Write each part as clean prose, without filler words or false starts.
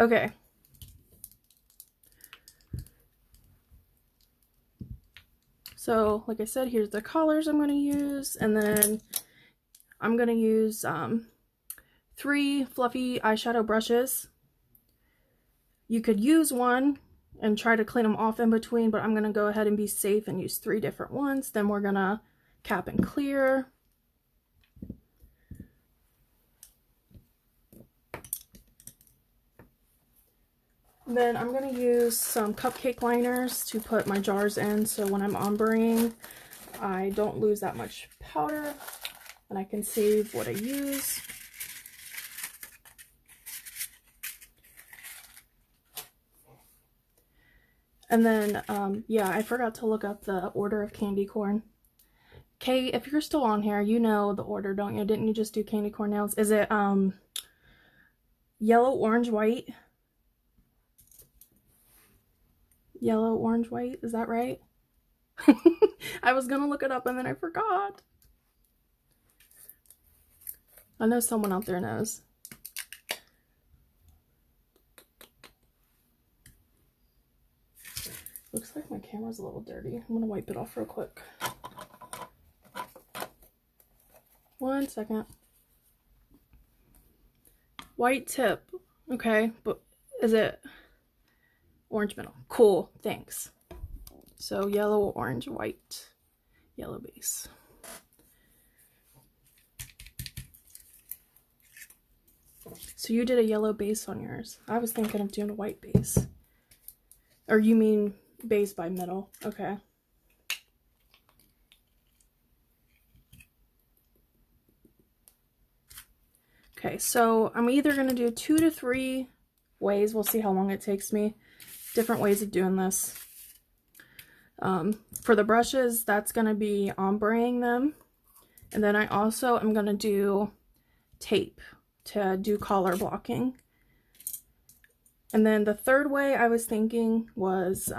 Okay. So, like I said, here's the colors I'm going to use, and then I'm going to use 3 fluffy eyeshadow brushes. You could use one and try to clean them off in between, but I'm going to go ahead and be safe and use 3 different ones. Then we're going to cap and clear. Then I'm going to use some cupcake liners to put my jars in, so when I'm ombreing, I don't lose that much powder, and I can save what I use. And then, yeah, I forgot to look up the order of candy corn. Kate, if you're still on here, you know the order, don't you? Didn't you just do candy corn nails? Is it, yellow, orange, white? Yellow, orange, white, is that right? I was gonna look it up and then I forgot. I know someone out there knows. Looks like my camera's a little dirty. I'm gonna wipe it off real quick. 1 second. White tip. Okay, but is it orange middle? Cool, thanks. So yellow, orange, white, yellow base. So you did a yellow base on yours. I was thinking of doing a white base. Or you mean base by middle. Okay. Okay, so I'm either going to do 2 to 3 ways. We'll see how long it takes me. Different ways of doing this. For the brushes, that's going to be ombreing them. And then I also am going to do tape to do color blocking. And then the third way I was thinking was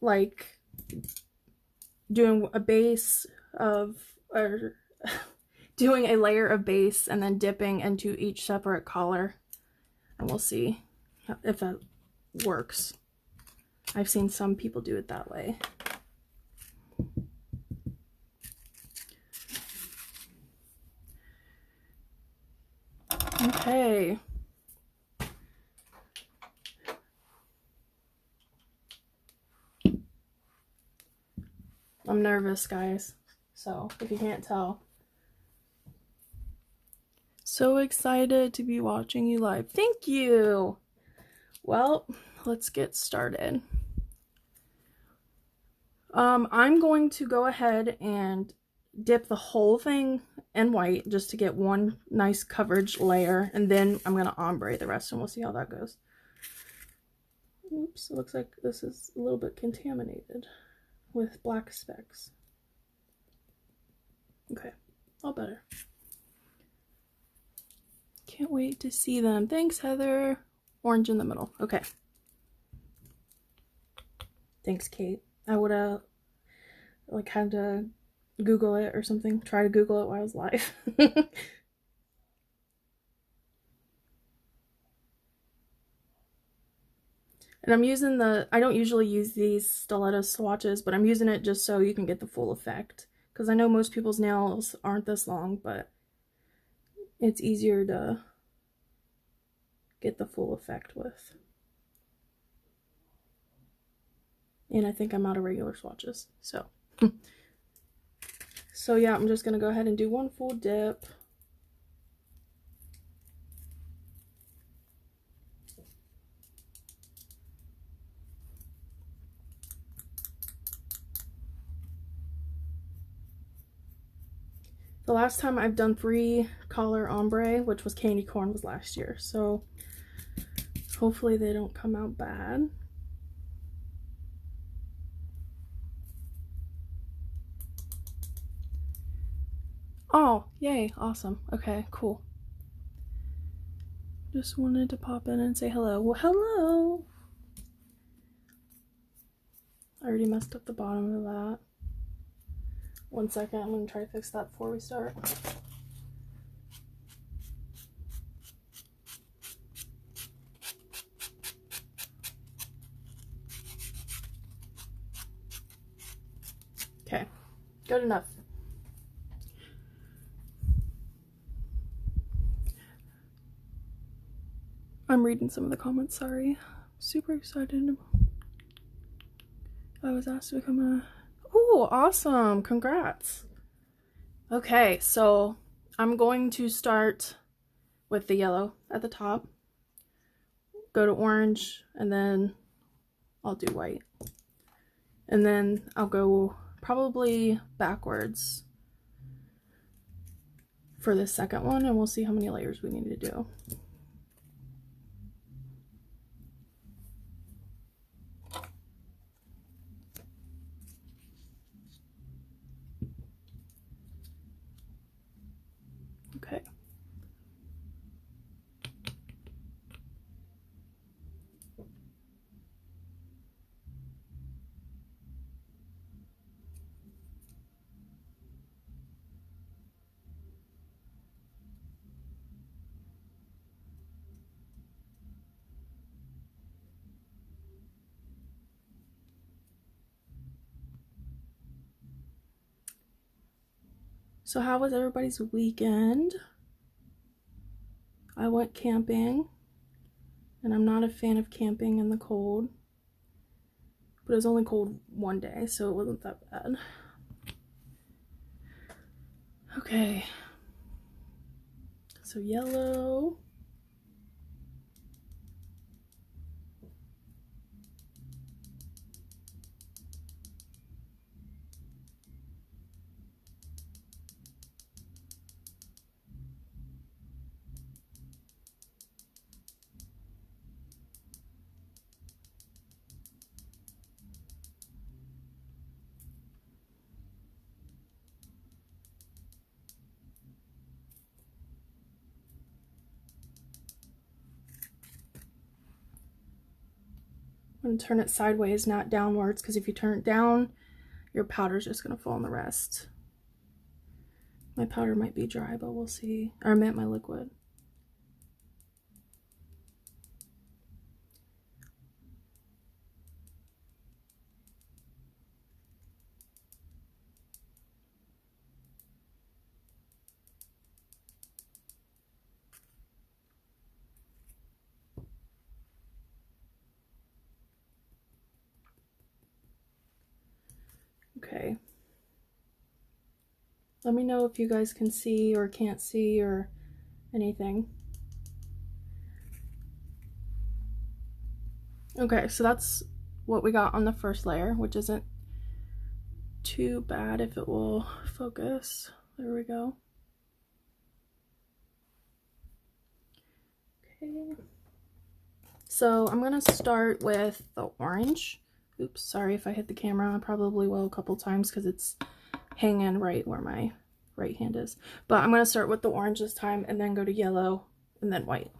like doing a base of, or doing a layer of base and then dipping into each separate color. And we'll see if that works. I've seen some people do it that way. Okay. I'm nervous, guys. So, if you can't tell. So excited to be watching you live. Thank you! Well, let's get started. I'm going to go ahead and dip the whole thing in white just to get one nice coverage layer, and then I'm going to ombre the rest and we'll see how that goes. Oops, it looks like this is a little bit contaminated with black specks. Okay, all better. Can't wait to see them. Thanks, Heather. Orange in the middle. Okay. Thanks, Kate. I would have like had to Google it or something. Try to Google it while I was live. And I'm using I don't usually use these stiletto swatches, but I'm using it just so you can get the full effect. Because I know most people's nails aren't this long, but it's easier to get the full effect with. And I think I'm out of regular swatches, so. So yeah, I'm just gonna go ahead and do one full dip. The last time I've done 3 color ombre, which was candy corn, was last year, so hopefully they don't come out bad. Oh, yay, awesome. Okay, cool. Just wanted to pop in and say hello. Well, hello! I already messed up the bottom of that. 1 second, I'm gonna try to fix that before we start. Good enough. I'm reading some of the comments, sorry. Super excited. I was asked to become a... Oh, awesome. Congrats. Okay, so I'm going to start with the yellow at the top, go to orange, and then I'll do white. And then I'll go probably backwards for the second one, and we'll see how many layers we need to do. Okay. So how was everybody's weekend? I went camping, and I'm not a fan of camping in the cold, but it was only cold one day, so it wasn't that bad. Okay, so yellow. I'm gonna turn it sideways, not downwards, because if you turn it down, your powder's just gonna fall on the rest. My powder might be dry, but we'll see. Or I meant my liquid. Okay. Let me know if you guys can see or can't see or anything. Okay, so that's what we got on the first layer, which isn't too bad if it will focus. There we go. Okay. So I'm gonna start with the orange. Oops, sorry if I hit the camera. I probably will a couple times because it's hanging right where my right hand is. But I'm gonna start with the orange this time and then go to yellow and then white.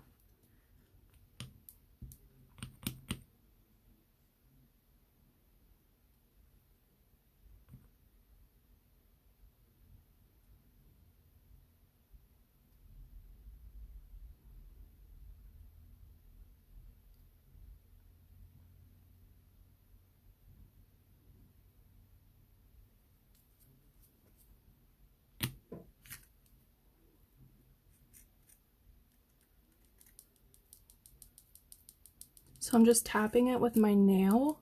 So I'm just tapping it with my nail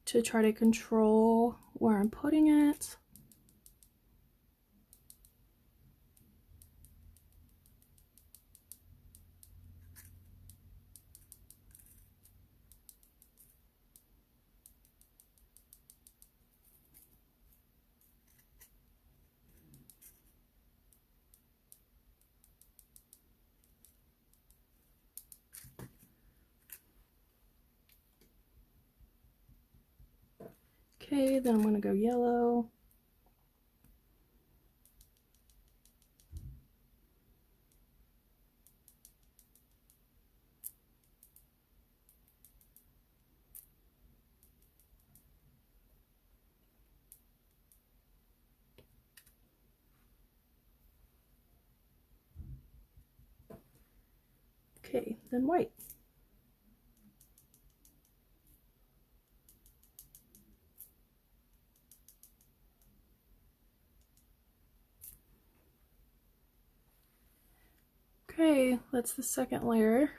to try to control where I'm putting it. Okay, then I'm gonna go yellow. Okay, then white. Okay, that's the second layer.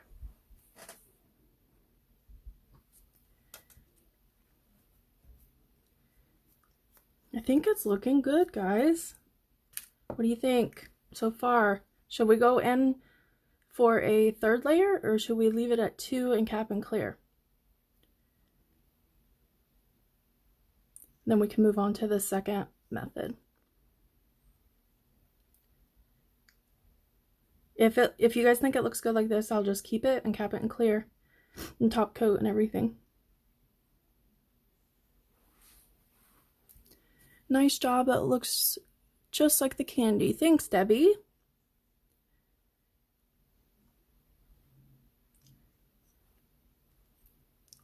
I think it's looking good, guys. What do you think so far? Should we go in for a third layer, or should we leave it at 2 and cap and clear? Then we can move on to the second method. If you guys think it looks good like this, I'll just keep it and cap it and clear and top coat and everything. Nice job. That looks just like the candy. Thanks, Debbie.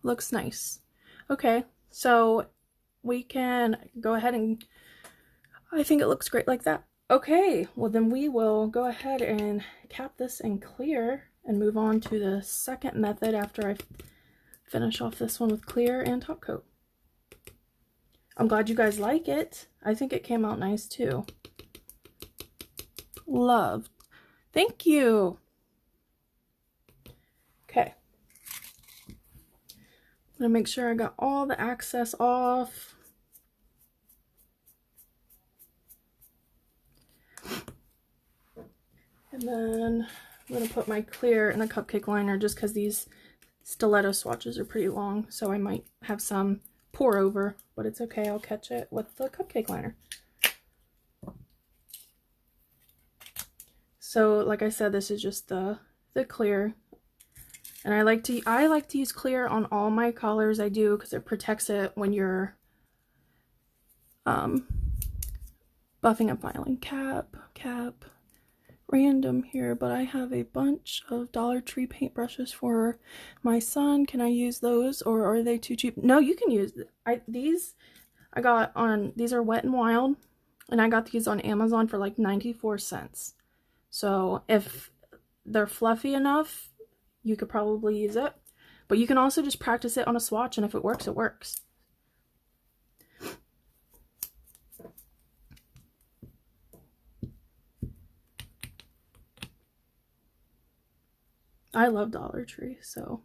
Looks nice. Okay, so we can go ahead and I think it looks great like that. Okay, well then we will go ahead and cap this and clear and move on to the second method after I finish off this one with clear and top coat. I'm glad you guys like it. I think it came out nice too. Love. Thank you. Okay. I'm gonna make sure I got all the excess off. And then I'm going to put my clear in a cupcake liner just because these stiletto swatches are pretty long, so I might have some pour over, but it's okay, I'll catch it with the cupcake liner. So like I said, this is just the clear, and I like to use clear on all my colors. I do, because it protects it when you're buffing and filing. Cap, random here, but I have a bunch of Dollar Tree paintbrushes for my son. Can I use those, or are they too cheap? No, you can use these. I got on, these are Wet n Wild, and I got these on Amazon for like 94 cents. So if they're fluffy enough, you could probably use it, but you can also just practice it on a swatch, and if it works, it works. I love Dollar Tree, so.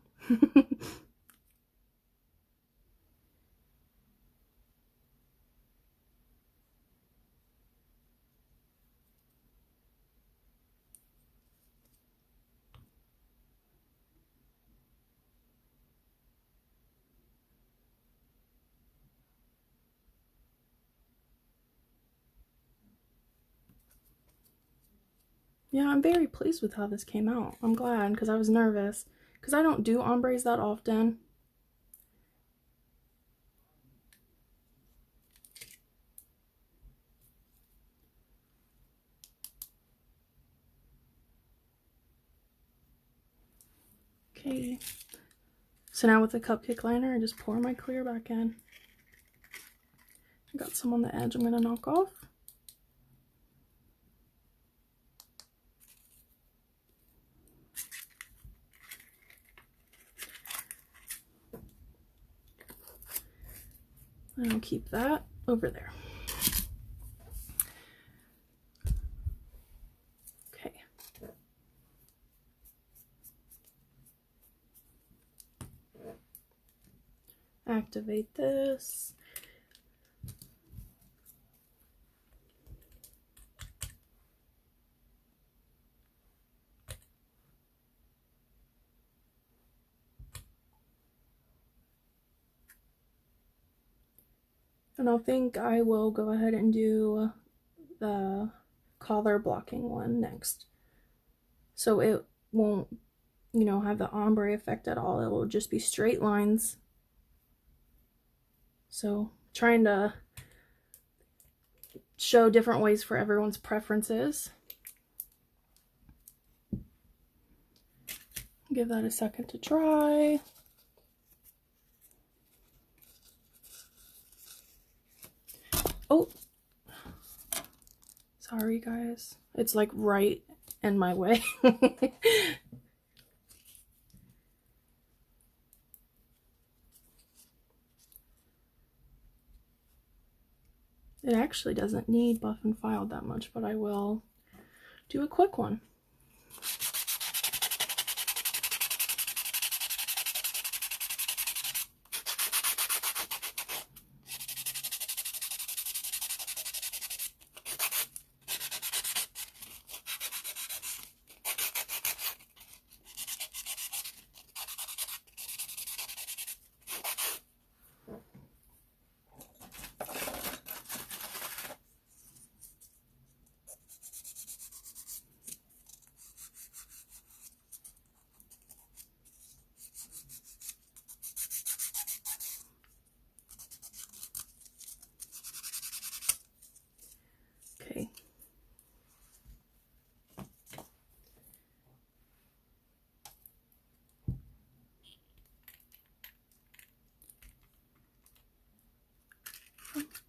Yeah, I'm very pleased with how this came out. I'm glad, because I was nervous, because I don't do ombres that often. Okay, so now with the cupcake liner, I just pour my clear back in. I got some on the edge I'm going to knock off. And I'll keep that over there. Okay. Activate this. And I think I will go ahead and do the collar blocking one next. So it won't, you know, have the ombre effect at all. It will just be straight lines. So trying to show different ways for everyone's preferences. Give that a second to dry. Oh, sorry guys. It's like right in my way. It actually doesn't need buff and filed that much, but I will do a quick one.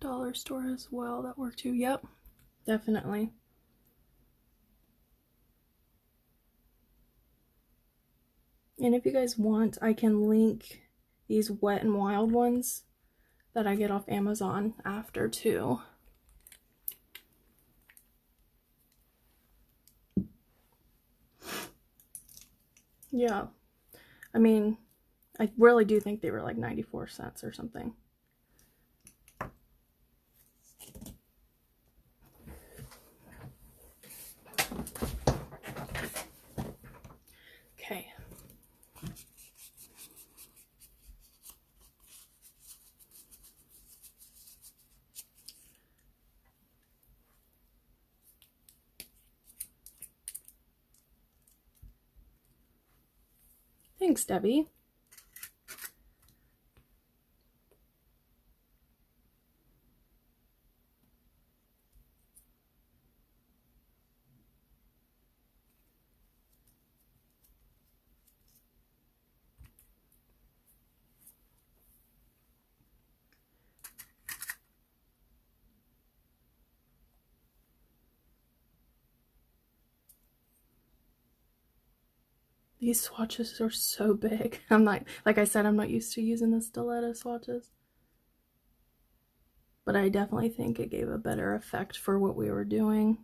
dollar store as well. That worked too. Yep, definitely. And if you guys want, I can link these Wet n Wild ones that I get off Amazon after too. Yeah, I mean, I really do think they were like 94 cents or something. Okay. Thanks, Debbie. These swatches are so big. I'm not, like I said, I'm not used to using the stiletto swatches. But I definitely think it gave a better effect for what we were doing.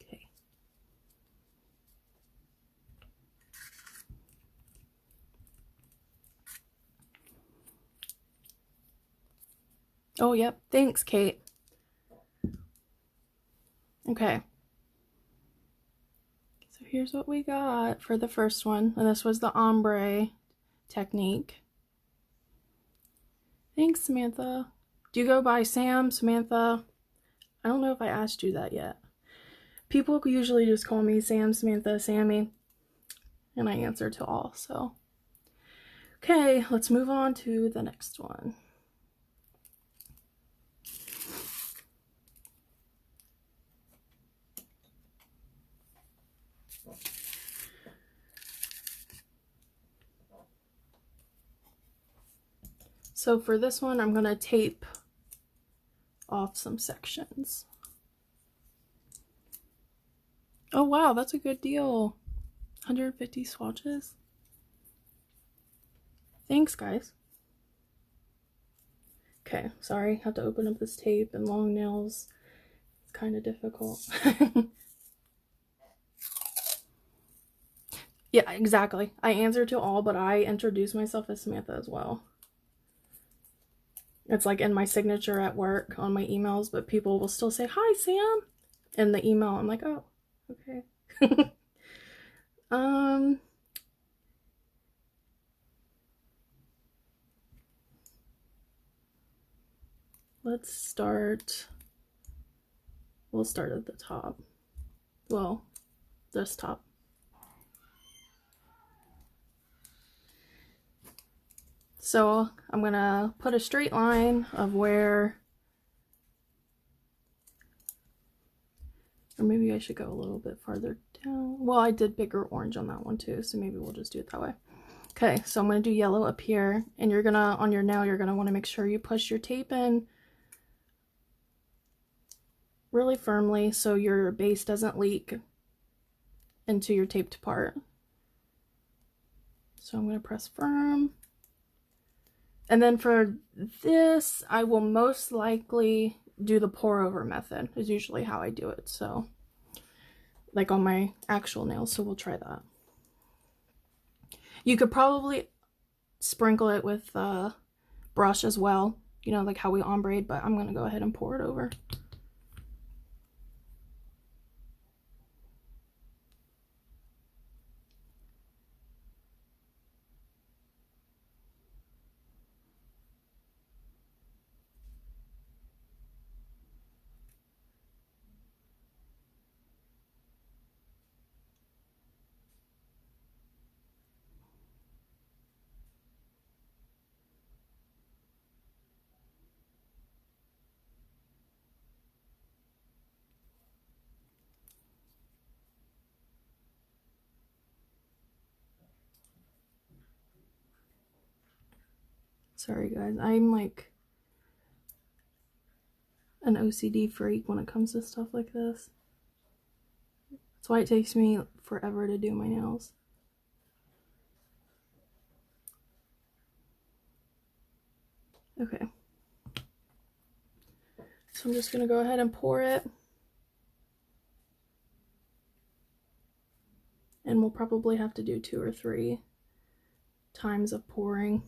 Okay. Oh, yep. Thanks, Kate. Okay. So here's what we got for the first one. And this was the ombre technique. Thanks, Samantha. Do you go by Sam, Samantha? I don't know if I asked you that yet. People usually just call me Sam, Samantha, Sammy. And I answer to all, so. Okay, let's move on to the next one. So for this one, I'm going to tape off some sections. Oh wow, that's a good deal. 150 swatches. Thanks, guys. Okay, sorry, have to open up this tape and long nails. It's kind of difficult. Yeah, exactly. I answer to all, but I introduce myself as Samantha as well. It's like in my signature at work on my emails, but people will still say, "Hi, Sam," in the email. I'm like, oh, okay. Let's start. We'll start at the top. Well, this top. So I'm gonna put a straight line of where, or maybe I should go a little bit farther down. Well, I did bigger orange on that one too, so maybe we'll just do it that way. Okay, so I'm gonna do yellow up here, and you're gonna, on your nail, you're gonna wanna make sure you push your tape in really firmly so your base doesn't leak into your taped part. So I'm gonna press firm. And then for this, I will most likely do the pour over method, is usually how I do it. So like on my actual nails, so we'll try that. You could probably sprinkle it with a brush as well, you know, like how we ombre, but I'm gonna go ahead and pour it over. Sorry guys, I'm like an OCD freak when it comes to stuff like this. That's why it takes me forever to do my nails. Okay. So I'm just gonna go ahead and pour it. And we'll probably have to do 2 or 3 times of pouring.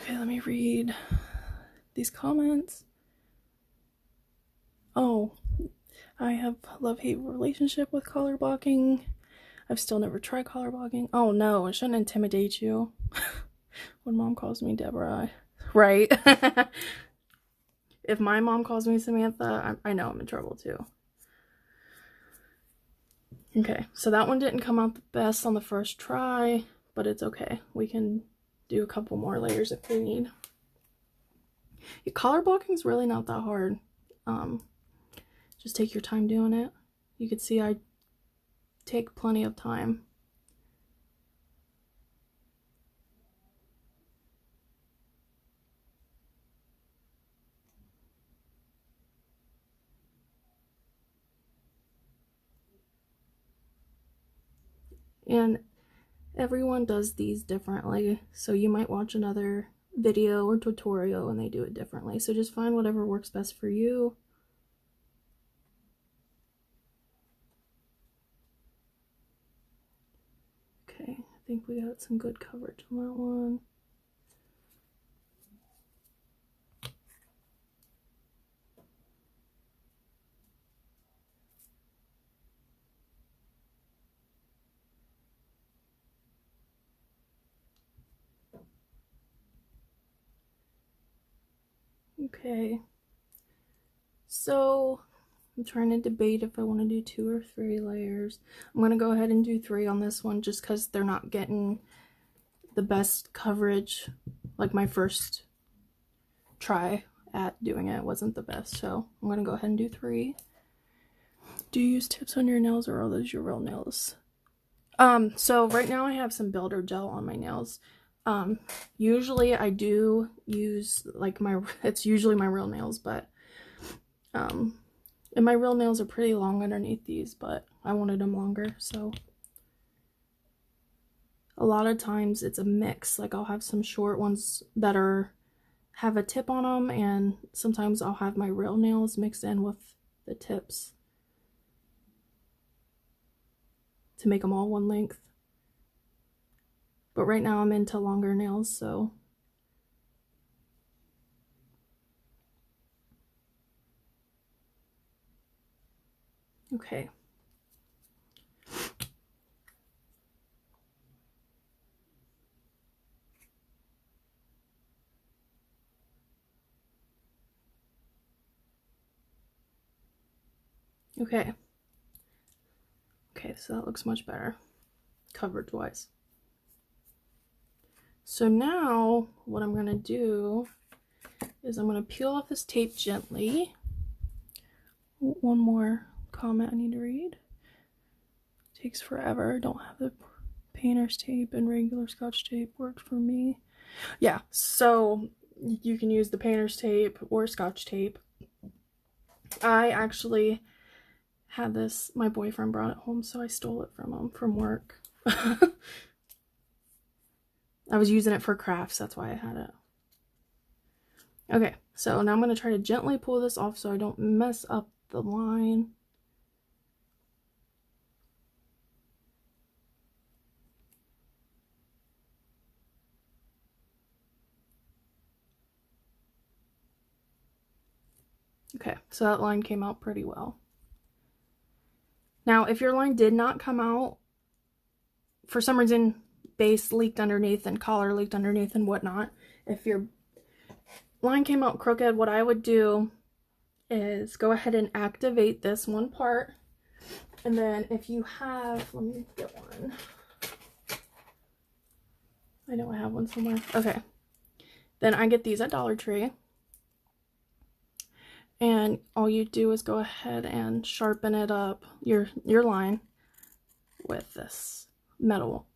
Okay, let me read these comments. Oh, I have a love-hate relationship with color blocking. I've still never tried color blocking. Oh no, it shouldn't intimidate you. When mom calls me Deborah, right? If my mom calls me Samantha, I know I'm in trouble too. Okay, so that one didn't come out the best on the first try, but it's okay. We can do a couple more layers if we need. Color blocking is really not that hard. Just take your time doing it. You can see I take plenty of time. And everyone does these differently, so you might watch another video or tutorial and they do it differently. So just find whatever works best for you. Okay, I think we got some good coverage on that one. Okay, so I'm trying to debate if I want to do 2 or 3 layers. I'm going to go ahead and do 3 on this one just because they're not getting the best coverage. Like my first try at doing it wasn't the best, so I'm going to go ahead and do 3. Do you use tips on your nails or are those your real nails? So right now I have some builder gel on my nails. Usually I do use like it's usually my real nails, but and my real nails are pretty long underneath these, but I wanted them longer, so a lot of times it's a mix. Like I'll have some short ones that have a tip on them, and sometimes I'll have my real nails mixed in with the tips to make them all one length. But right now I'm into longer nails, so okay. Okay. Okay, so that looks much better coverage wise. So now what I'm gonna do is I'm gonna peel off this tape gently. One more comment I need to read. Takes forever. Don't have the painter's tape, and regular Scotch tape worked for me. Yeah, so you can use the painter's tape or Scotch tape. I actually had this, my boyfriend brought it home, so I stole it from him from work. I was using it for crafts, that's why I had it. Okay, so now I'm going to try to gently pull this off so I don't mess up the line. Okay, so that line came out pretty well. Now, if your line did not come out, for some reason, base leaked underneath and collar leaked underneath and whatnot, if your line came out crooked, what I would do is go ahead and activate this one part. And then if you have, let me get one. I know I have one somewhere. Okay. Then I get these at Dollar Tree. And all you do is go ahead and sharpen it up, your line, with this metal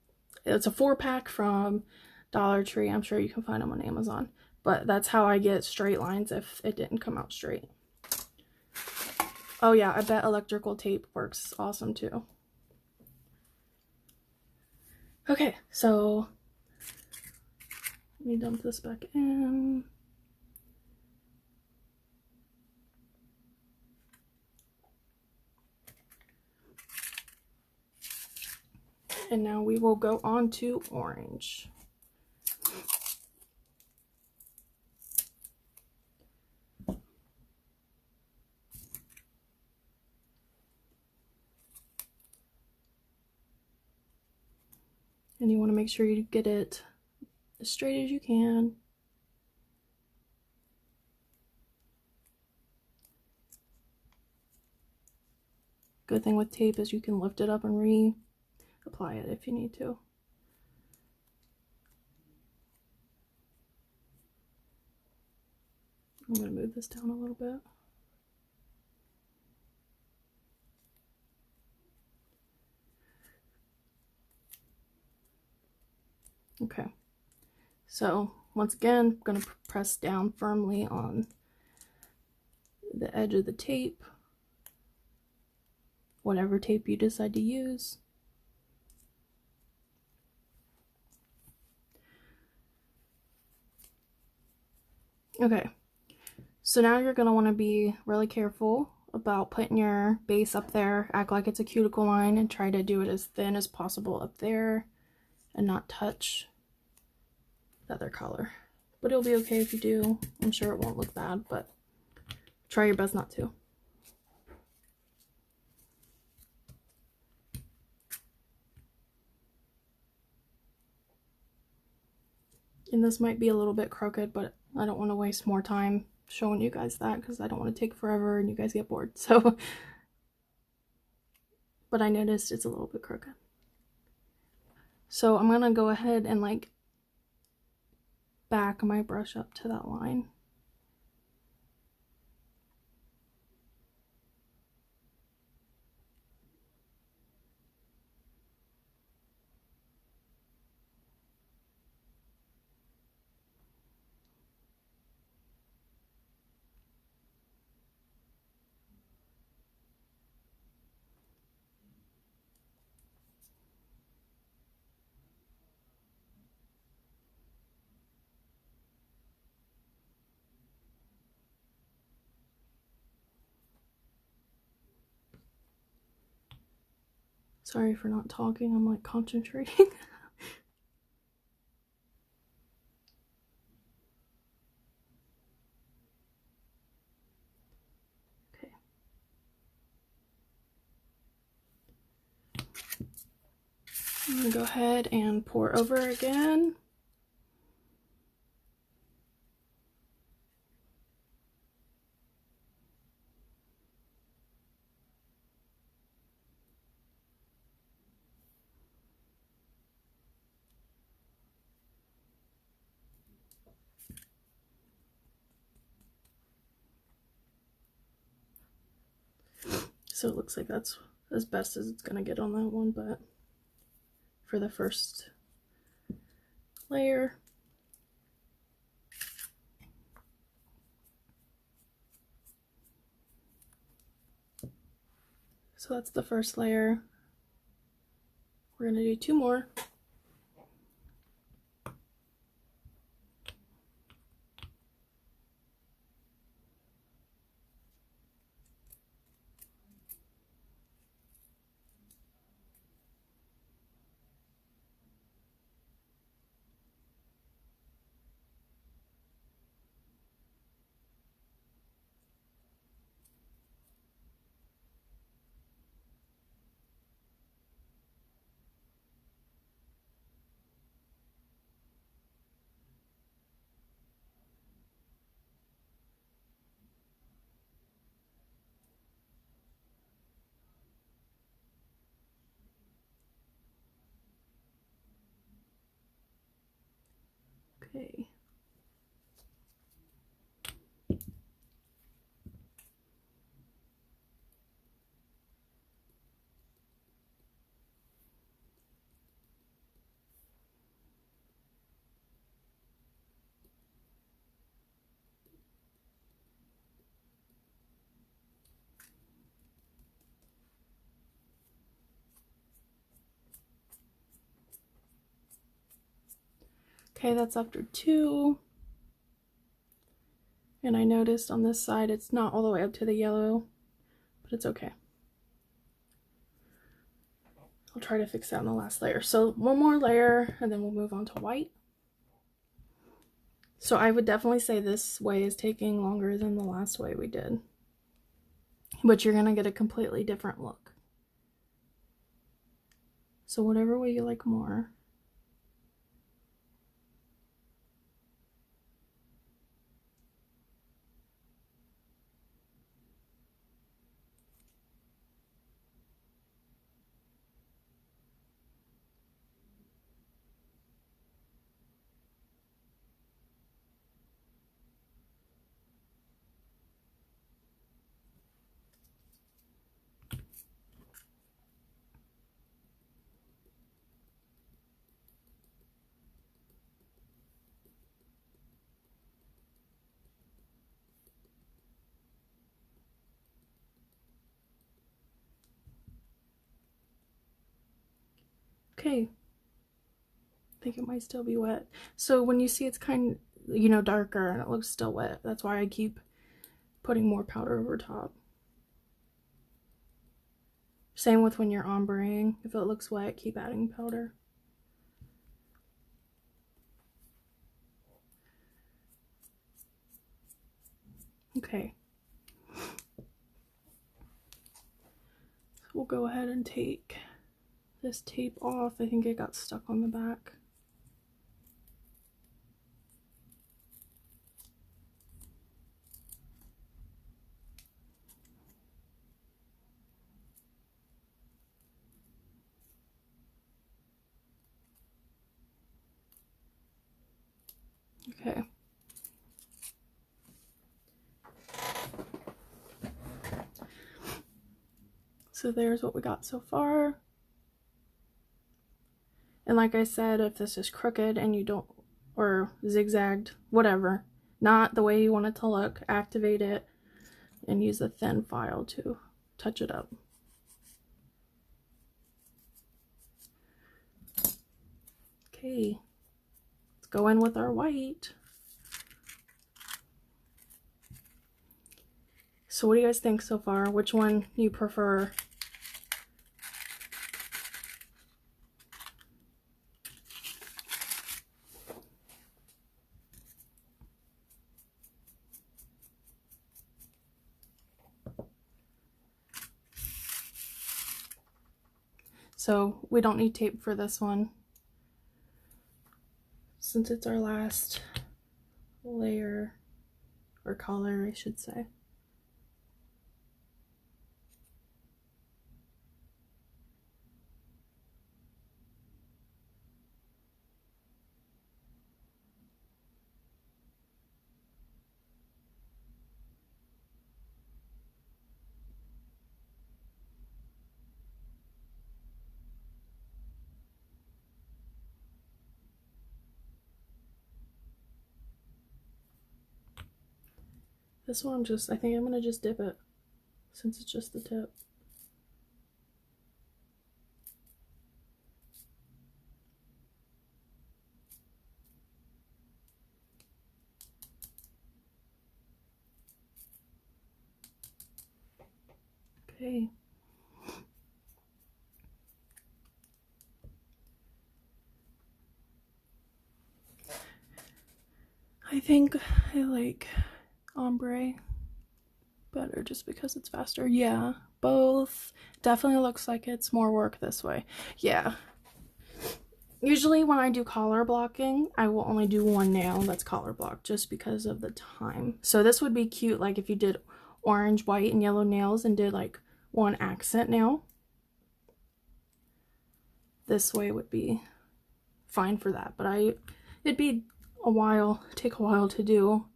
It's a 4-pack from Dollar Tree. I'm sure you can find them on Amazon. But that's how I get straight lines if it didn't come out straight. Oh yeah, I bet electrical tape works awesome too. Okay, so let me dump this back in. And now we will go on to orange. And you want to make sure you get it as straight as you can. Good thing with tape is you can lift it up and re-apply it if you need to. I'm going to move this down a little bit. Okay, so once again, I'm going to press down firmly on the edge of the tape, whatever tape you decide to use. Okay, so now you're going to want to be really careful about putting your base up there. Act like it's a cuticle line and try to do it as thin as possible up there and not touch the other color. But it'll be okay if you do. I'm sure it won't look bad, but try your best not to. And this might be a little bit crooked, but I don't want to waste more time showing you guys that because I don't want to take forever and you guys get bored. So, but I noticed it's a little bit crooked. So I'm going to go ahead and like back my brush up to that line. Sorry for not talking, I'm like concentrating. Okay. I'm gonna go ahead and pour over again. So it looks like that's as best as it's gonna get on that one, but for the first layer. So that's the first layer. We're gonna do 2 more. Okay. Okay, that's after 2. And I noticed on this side it's not all the way up to the yellow, but it's okay. I'll try to fix that in the last layer. So one more layer and then we'll move on to white. So I would definitely say this way is taking longer than the last way we did, but you're gonna get a completely different look. So whatever way you like more. Okay, I think it might still be wet. So when you see it's kind of, you know, darker and it looks still wet, that's why I keep putting more powder over top. Same with when you're ombreing. If it looks wet, keep adding powder. Okay. So we'll go ahead and take this tape off. I think it got stuck on the back. Okay. So there's what we got so far. And like I said, if this is crooked and you don't, or zigzagged, whatever, not the way you want it to look, activate it and use a thin file to touch it up. Okay, let's go in with our white. So what do you guys think so far? Which one you prefer? So we don't need tape for this one, since it's our last layer, or color I should say. This one I think I'm gonna just dip it, since it's just the tip. Okay. I think I like ombre better just because it's faster. Yeah, both. Definitely looks like it's more work this way. Yeah. Usually when I do collar blocking, I will only do one nail that's collar blocked just because of the time. So this would be cute, like if you did orange, white, and yellow nails and did like one accent nail. This way would be fine for that, but it'd be take a while to do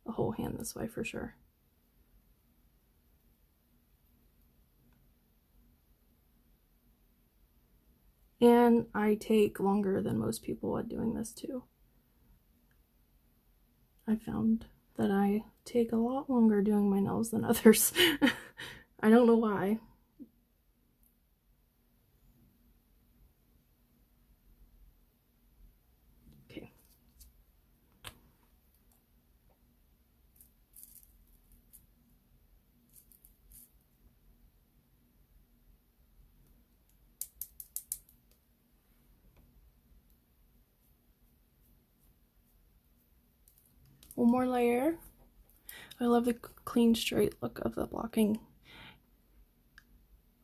the whole hand this way for sure. And I take longer than most people at doing this too. I found that I take a lot longer doing my nails than others. I don't know why. Okay, One more layer. I love the clean, straight look of the blocking.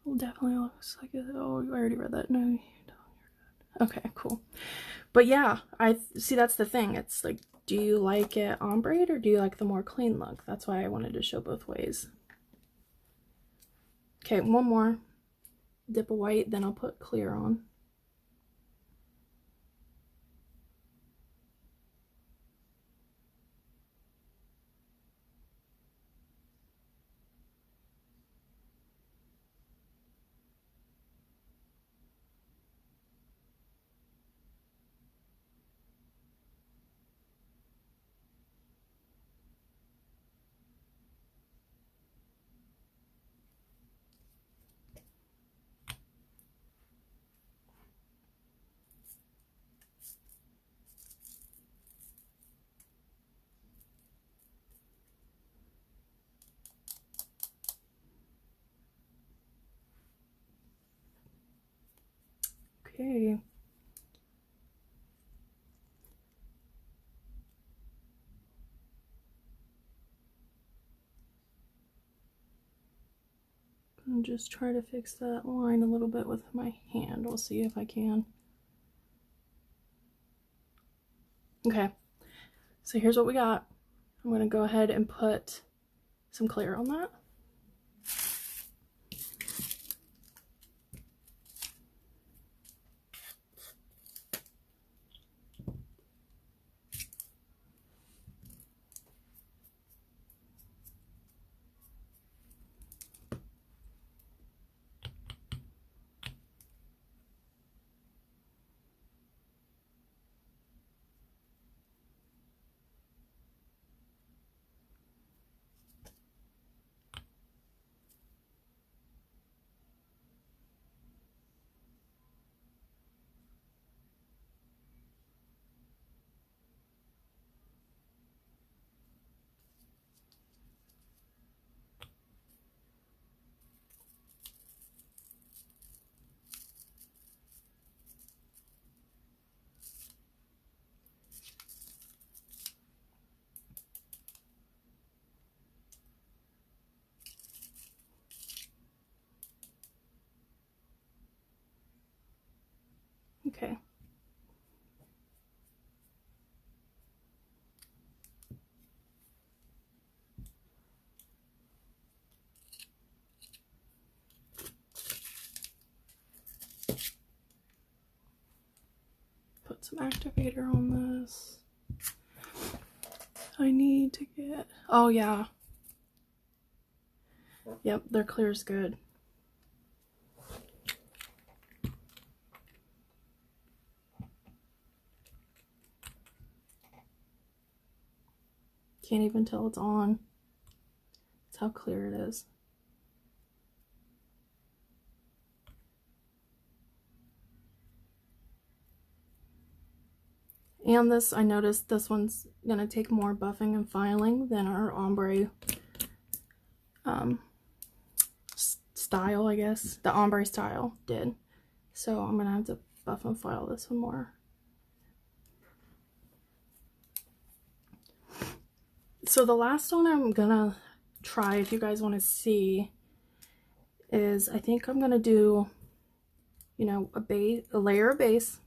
It definitely looks like it. Oh, I already read that. No, you don't. Okay, cool. But yeah, I see that's the thing. It's like, do you like it ombre or do you like the more clean look? That's why I wanted to show both ways. Okay, one more. Dip a white, then I'll put clear on. Okay. And just try to fix that line a little bit with my hand. We'll see if I can. Okay, so here's what we got. I'm going to go ahead and put some clear on that. Okay. Put some activator on this. I need to get, oh yeah. Yep, their clear's good. Can't even tell it's on. That's how clear it is. And this, I noticed this one's gonna take more buffing and filing than our ombre style, I guess. The ombre style did. So I'm gonna have to buff and file this one more. So the last one I'm gonna try, if you guys want to see, is I think I'm gonna do, you know, a layer of base,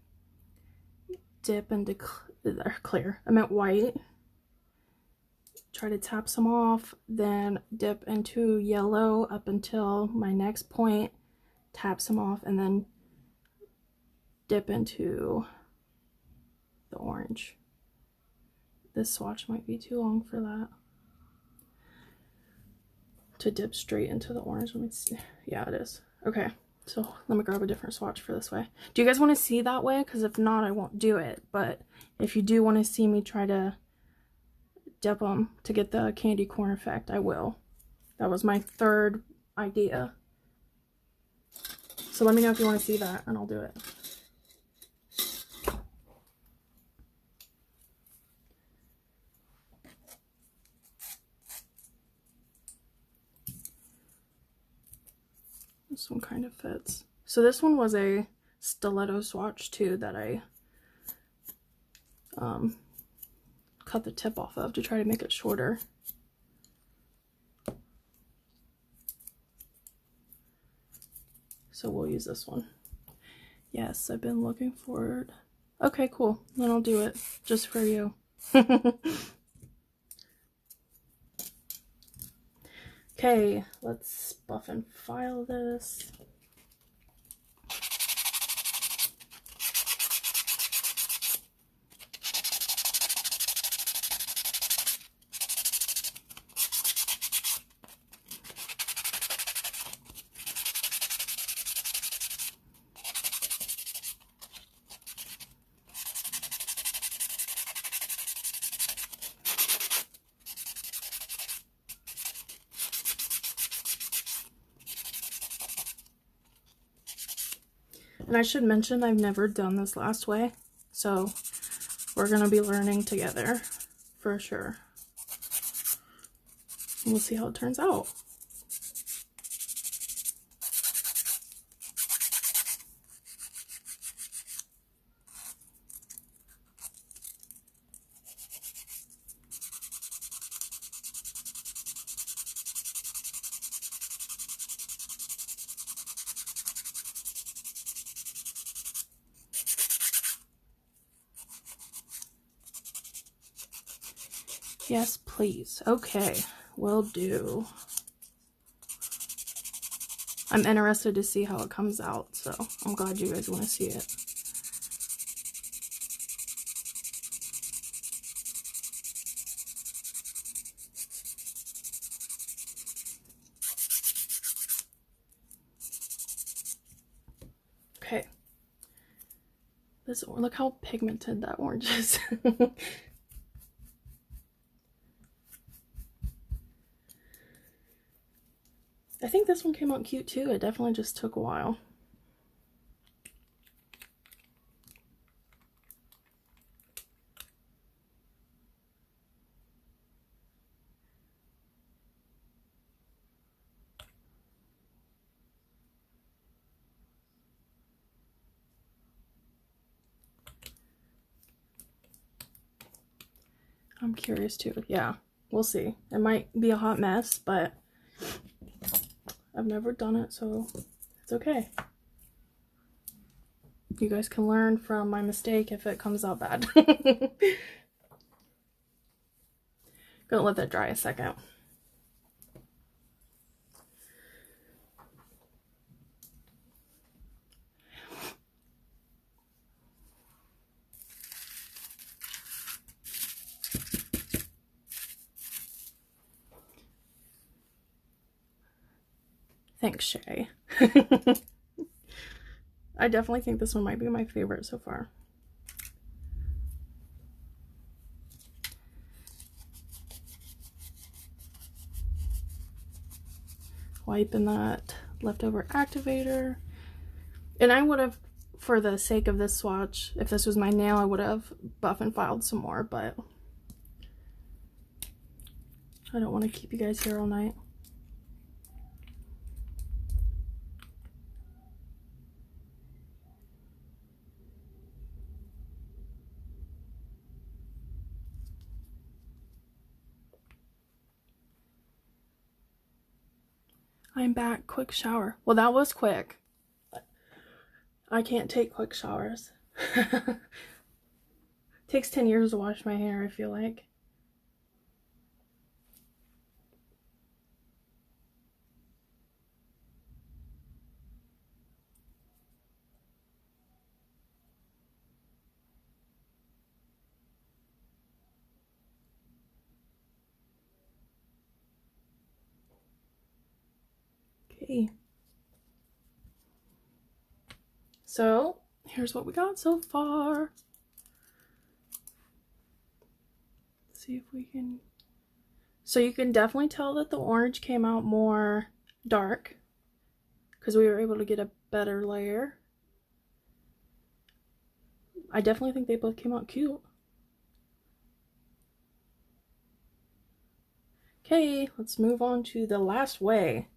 dip into clear. I meant white. Try to tap some off, then dip into yellow up until my next point, tap some off, and then dip into the orange. This swatch might be too long for that. To dip straight into the orange. Let me see. Yeah, it is. Okay, so let me grab a different swatch for this way. Do you guys want to see that way? Because if not, I won't do it. But if you do want to see me try to dip them to get the candy corn effect, I will. That was my third idea. So let me know if you want to see that and I'll do it. This one kind of fits. So this one was a stiletto swatch too that I cut the tip off of to try to make it shorter. So we'll use this one. Yes, I've been looking forward. Okay, cool. Then I'll do it just for you. Okay, let's buff and file this. And I should mention I've never done this last way, so we're gonna be learning together for sure. And we'll see how it turns out. Yes, please. Okay, will do. I'm interested to see how it comes out, so I'm glad you guys want to see it. Okay. This, look how pigmented that orange is. I think this one came out cute too. It definitely just took a while. I'm curious too. Yeah, we'll see. It might be a hot mess, but I've never done it, so it's okay. You guys can learn from my mistake if it comes out bad. Gonna let that dry a second. Thanks, Shay. I definitely think this one might be my favorite so far. Wiping that leftover activator. And I would have, for the sake of this swatch, if this was my nail, I would have buff and filed some more, but I don't want to keep you guys here all night. I'm back. Quick shower. Well, that was quick. I can't take quick showers. Takes 10 years to wash my hair, I feel like. Okay. So, here's what we got so far. Let's see if we can... So you can definitely tell that the orange came out more dark because we were able to get a better layer. I definitely think they both came out cute. Okay, let's move on to the last way.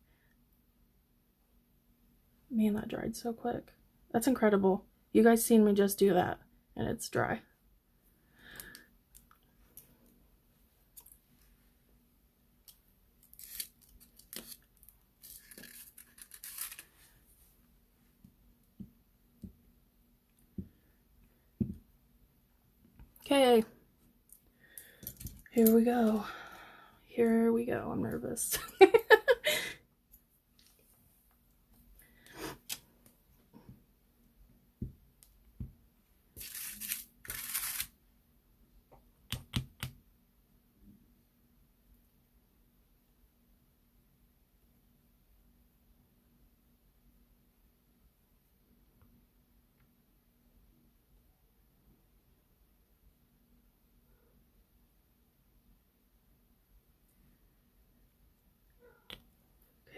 Man, that dried so quick. That's incredible. You guys seen me just do that, and it's dry. Okay. Here we go. Here we go. I'm nervous.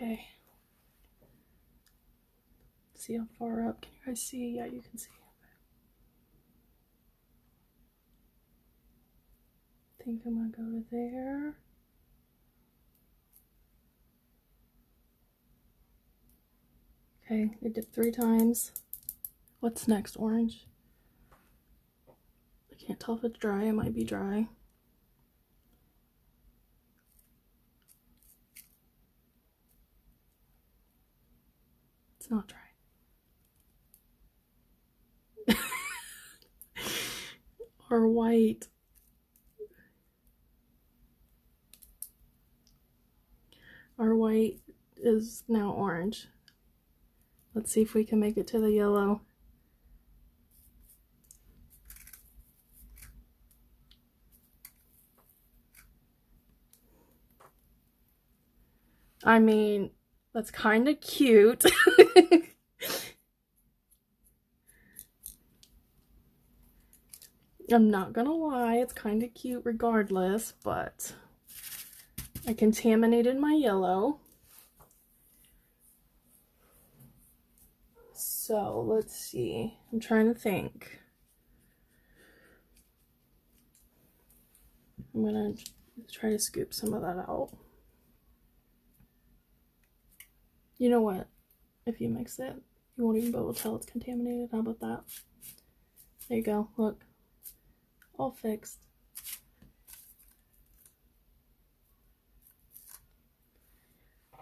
Okay. See how far up? Can you guys see? Yeah, you can see. I think I'm gonna go to there. Okay, it dipped 3 times. What's next? Orange? I can't tell if it's dry. It might be dry. It's not dry. Or white. Our white is now orange. Let's see if we can make it to the yellow. I mean, that's kind of cute. I'm not gonna lie, it's kind of cute regardless, but I contaminated my yellow. So let's see. I'm trying to think. I'm gonna try to scoop some of that out. You know what? If you mix it, you won't even be able to tell it's contaminated. How about that? There you go. Look. All fixed.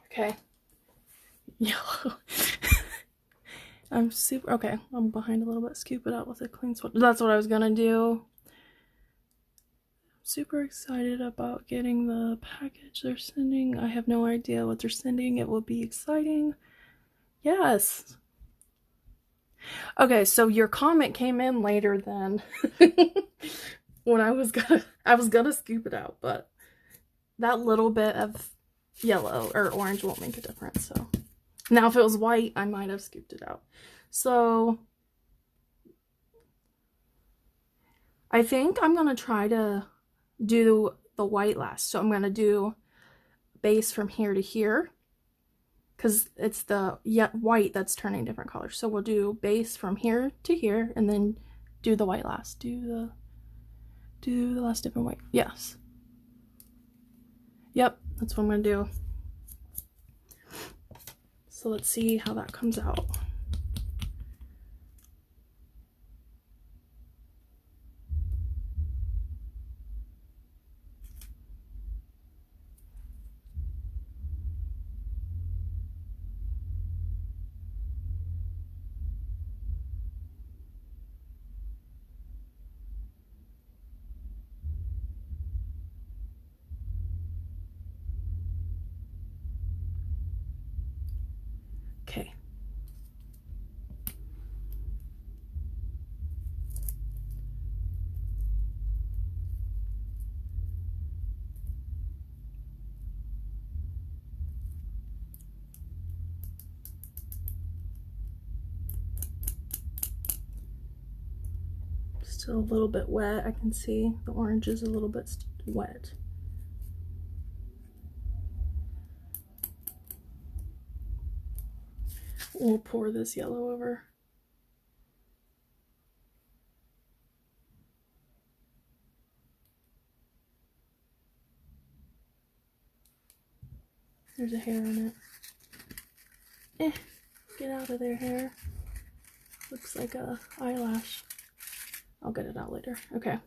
Okay. Yellow. I'm super okay. I'm behind a little bit. Scoop it out with a clean swatch. That's what I was gonna do. I'm super excited about getting the package they're sending. I have no idea what they're sending. It will be exciting. Yes. Okay, so your comment came in later than when I was gonna scoop it out, but that little bit of yellow or orange won't make a difference. So now if it was white, I might have scooped it out. So I think I'm gonna try to do the white last. So I'm gonna do base from here to here because it's the white that's turning different colors. So we'll do base from here to here and then do the white last. Do the last different white. Yes. Yep, that's what I'm gonna do. So let's see how that comes out. Okay. Still a little bit wet. I can see the orange is a little bit wet. We'll pour this yellow over. There's a hair in it. Get out of there, hair. Looks like a eyelash. I'll get it out later. Okay.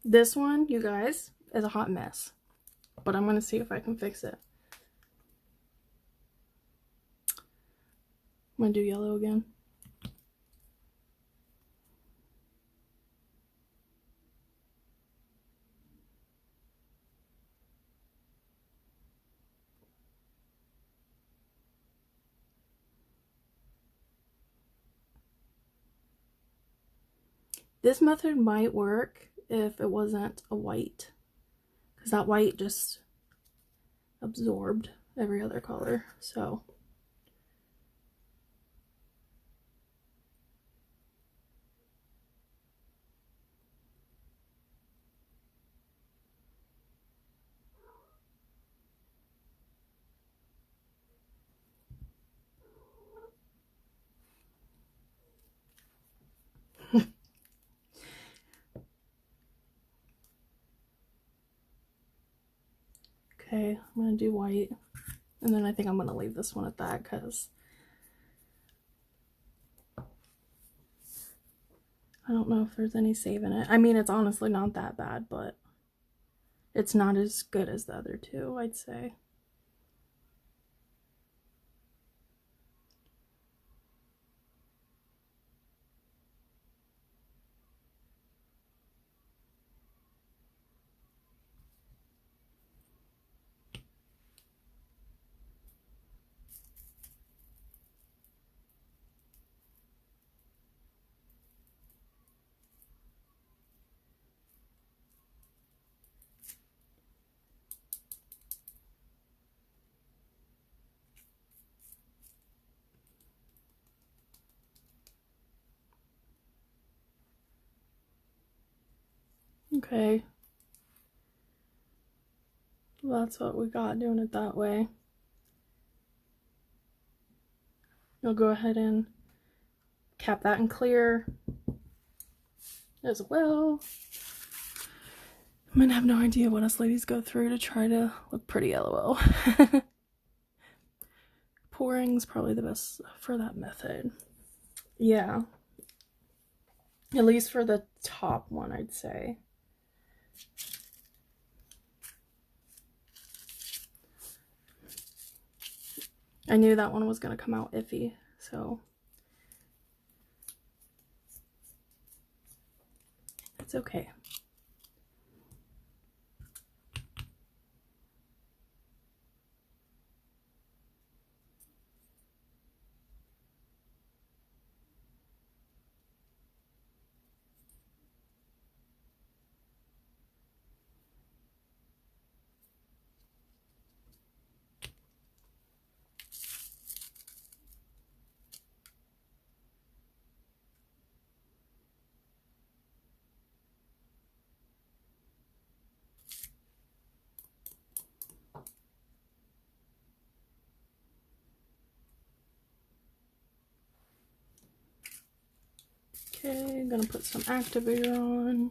This one, you guys, is a hot mess. But I'm gonna see if I can fix it. I'm gonna do yellow again. This method might work if it wasn't a white, because that white just absorbed every other color. So okay, I'm gonna do white, and then I think I'm gonna leave this one at that because I don't know if there's any save in it. I mean, it's honestly not that bad, but it's not as good as the other two, I'd say. Okay. Well, that's what we got doing it that way. You'll go ahead and cap that in clear as well. I'm gonna have no idea what us ladies go through to try to look pretty, lol. Pouring's probably the best for that method. Yeah. At least for the top one, I'd say. I knew that one was gonna come out iffy, so it's okay. Okay, I'm gonna put some activator on.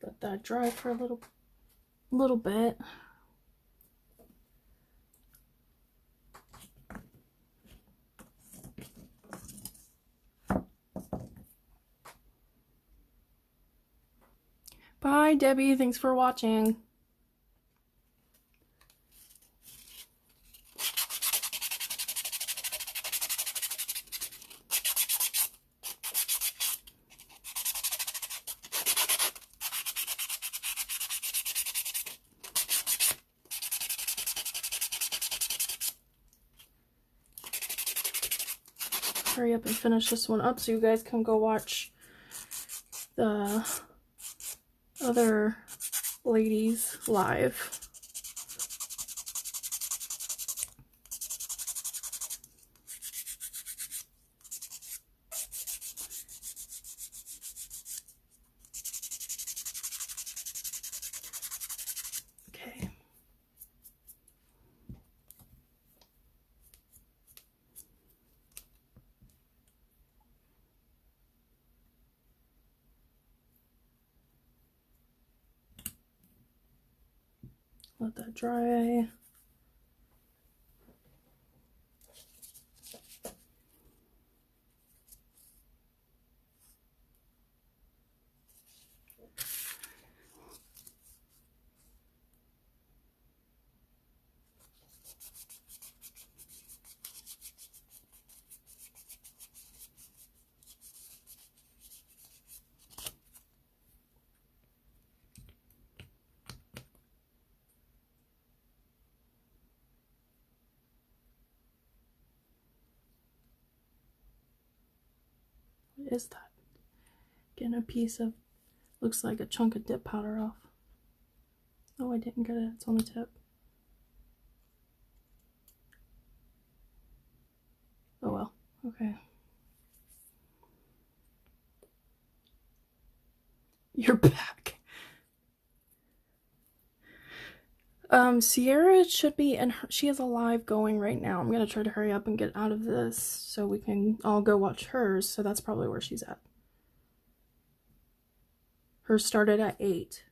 Let that dry for a little bit. Bye, Debbie. Thanks for watching. Hurry up and finish this one up so you guys can go watch the other ladies live. Okay. Let that dry. is that? Getting a piece of, looks like a chunk of dip powder off. Oh, I didn't get it. It's on the tip. Oh well. Okay. You're back. Sierra should be in her, she has a live going right now. I'm gonna try to hurry up and get out of this so we can all go watch hers. So that's probably where she's at. Hers started at 8.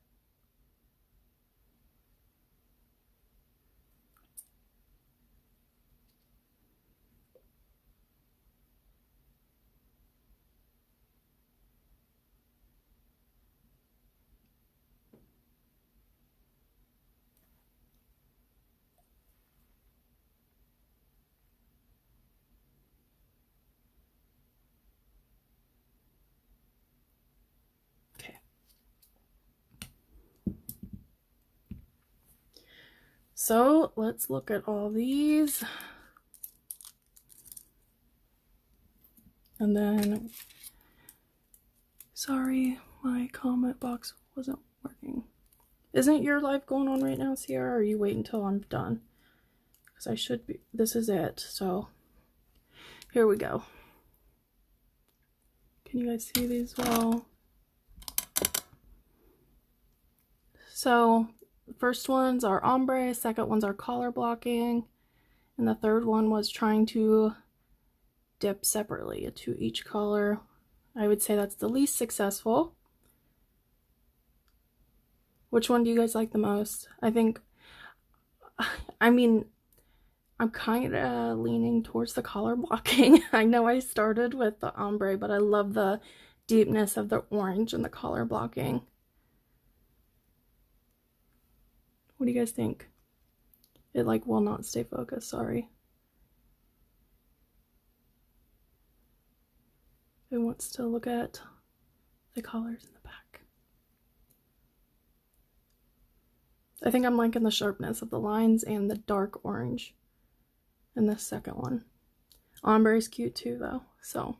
Okay. So let's look at all these. And then, sorry, my comment box wasn't working. Isn't your live going on right now, Sierra, or are you waiting until I'm done? Because I should be, this is it, so here we go. Can you guys see these well? So, the first ones are ombre, second ones are color blocking, and the third one was trying to dip separately to each color. I would say that's the least successful. Which one do you guys like the most? I mean, I'm kind of leaning towards the color blocking. I know I started with the ombre, but I love the deepness of the orange and the color blocking. What do you guys think? It like will not stay focused, sorry. It wants to look at the colors in the back. I think I'm liking the sharpness of the lines and the dark orange in this second one. Ombre is cute too though, so.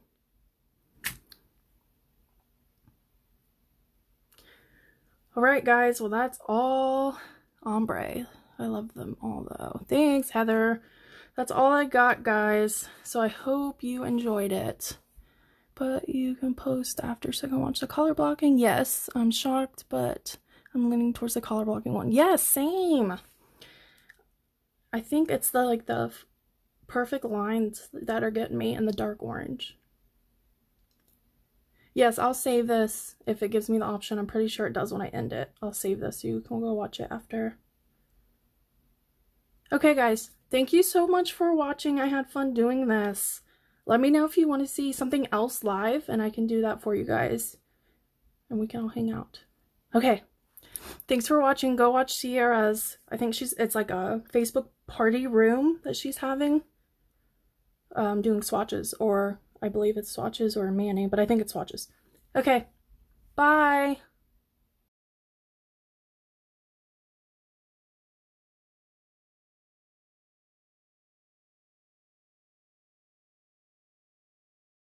Alright guys, well that's all ombre. I love them all though. Thanks Heather. That's all I got guys, so I hope you enjoyed it. But you can post after so I can watch the color blocking. Yes, I'm shocked, but I'm leaning towards the color blocking one. Yes, same. I think it's the perfect lines that are getting me in the dark orange. Yes, I'll save this if it gives me the option. I'm pretty sure it does when I end it. I'll save this so you can go watch it after. Okay guys, thank you so much for watching. I had fun doing this. Let me know if you want to see something else live and I can do that for you guys. And we can all hang out. Okay. Thanks for watching. Go watch Sierra's. I think it's like a Facebook party room that she's having. Doing swatches, or I believe it's swatches or manning, but I think it's swatches. Okay. Bye.